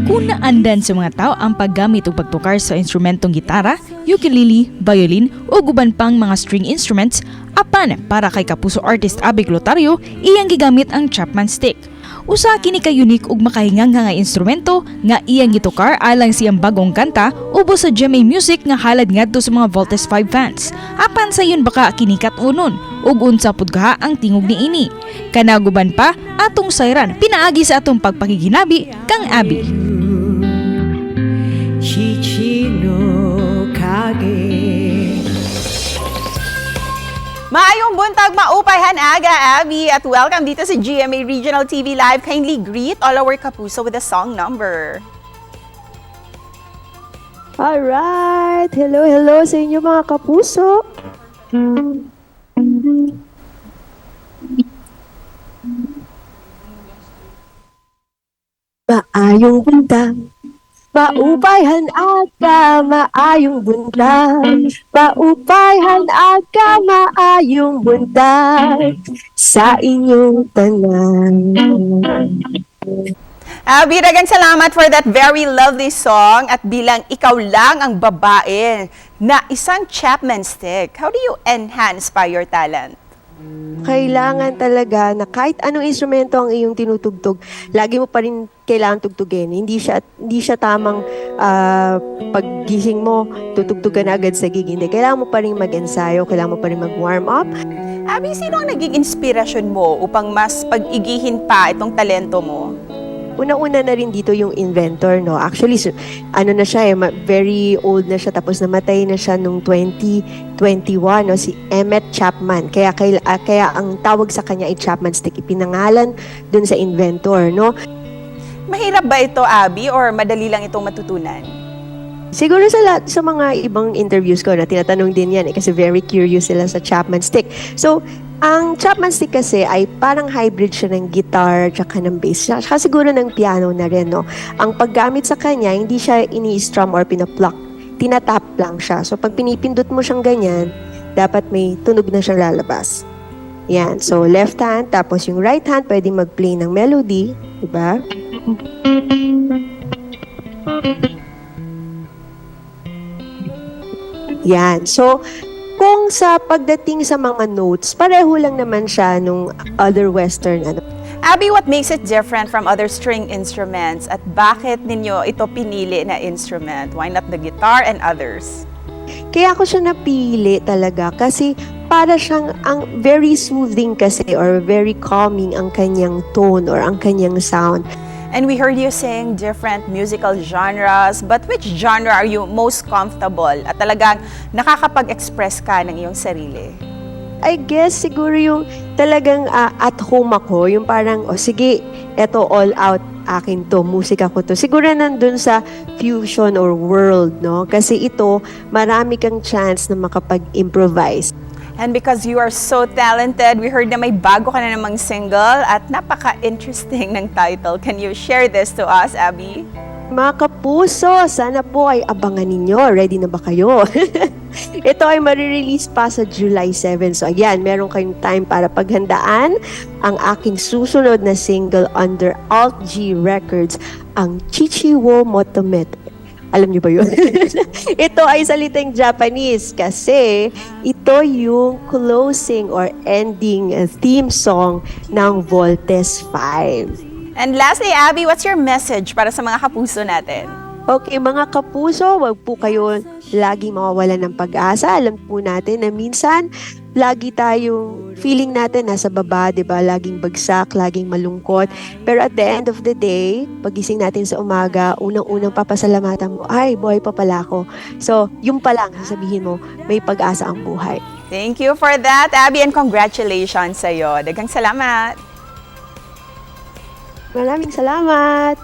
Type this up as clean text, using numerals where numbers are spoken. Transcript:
Kung naandan sa mga tao ang paggamit o pagtukar sa instrumentong gitara, ukulele, violin o guban pang mga string instruments, apan para kay kapuso artist Abby Glotario, iyang gigamit ang Chapman stick. Usa kini ka unique ug makahingang nga instrumento nga iyang gitukar alang siyang bagong kanta ubos sa GMA Music nga halad ngadto sa mga Voltes 5 fans. Apan sayon baka kinikat unon ug unsa pud kaha ang tingog niini. Kanaguban pa atong sayran pinaagi sa atong pagpakiginabi kang Abby. Chichi no kage. Maayong buntag, maupayhan aga, Abby, at welcome dito sa GMA Regional TV Live. Kindly greet all our kapuso with a song number. Alright! Hello sa inyo mga kapuso! Maayong buntag, maupayhan aga, maayong buntag. Maupayhan aga, maayong buntag sa inyong tanan. Abby, daghang salamat for that very lovely song. At bilang ikaw lang ang babae na isang Chapman stick, how do you enhance pa your talent? Kailangan talaga na kahit anong instrumento ang iyong tinutugtog, lagi mo pa rin kailangan tugtugin. Hindi siya tamang paggising mo, tutugtog ka na agad sa gig. Hindi. Kailangan mo pa rin mag-ensayo, kailangan mo pa rin mag-warm up. Abby, sino ang naging inspirasyon mo upang mas pag-igihin pa itong talento mo? Una-una na rin dito yung inventor, no? Actually, ano na siya very old na siya, tapos namatay na siya nung 2021, no? Si Emmett Chapman. Kaya ang tawag sa kanya ay Chapman stick. Ipinangalan dun sa inventor, no? Mahirap ba ito, Abby, or madali lang itong matutunan? Siguro sa mga ibang interviews ko na tinatanong din yan kasi very curious sila sa Chapman stick. So, ang Chapman stick kasi ay parang hybrid siya ng guitar tsaka ng bass. Tsaka siguro ng piano na rin, no? Ang paggamit sa kanya, hindi siya ini-strum or pinapluck. Tinatap lang siya. So, pag pinipindot mo siyang ganyan, dapat may tunog na siyang lalabas. Yan. So, left hand, tapos yung right hand, pwedeng mag-play ng melody. Diba? Yan. So, kung sa pagdating sa mga notes, pareho lang naman siya nung other western Abby, what makes it different from other string instruments at bakit ninyo ito pinili na instrument? Why not the guitar and others? Kaya ako siya napili talaga kasi para siyang ang very soothing kasi or very calming ang kanyang tone or ang kanyang sound. And we heard you sing different musical genres, but which genre are you most comfortable at talagang nakakapag-express ka ng iyong sarili? I guess siguro yung talagang at home ako, yung parang, sige, eto all out akin to, musika ko to. Siguro nandun sa fusion or world, no? Kasi ito, marami kang chance na makapag-improvise. And because you are so talented, we heard na may bago ka na namang single at napaka-interesting ng title. Can you share this to us, Abby? Mga kapuso, sana po ay abangan ninyo. Ready na ba kayo? Ito ay marirelease pa sa July 7. So ayan, meron kayong time para paghandaan ang aking susunod na single under Alt G Records, ang Chichi wo Motomete. Alam niyo ba yun? Ito ay salitang Japanese kasi ito yung closing or ending theme song ng Voltes 5. And lastly, Abby, what's your message para sa mga kapuso natin? Okay, mga kapuso, wag po kayo laging mawawalan ng pag-asa. Alam po natin na minsan, lagi tayong feeling natin nasa baba, di ba? Laging bagsak, laging malungkot. Pero at the end of the day, pagising natin sa umaga, unang-unang papasalamatan mo, ay, buhay pa pala ako. So, yung pa lang, sasabihin mo, may pag-asa ang buhay. Thank you for that, Abby, and congratulations sa'yo. Daghang salamat. Maraming salamat!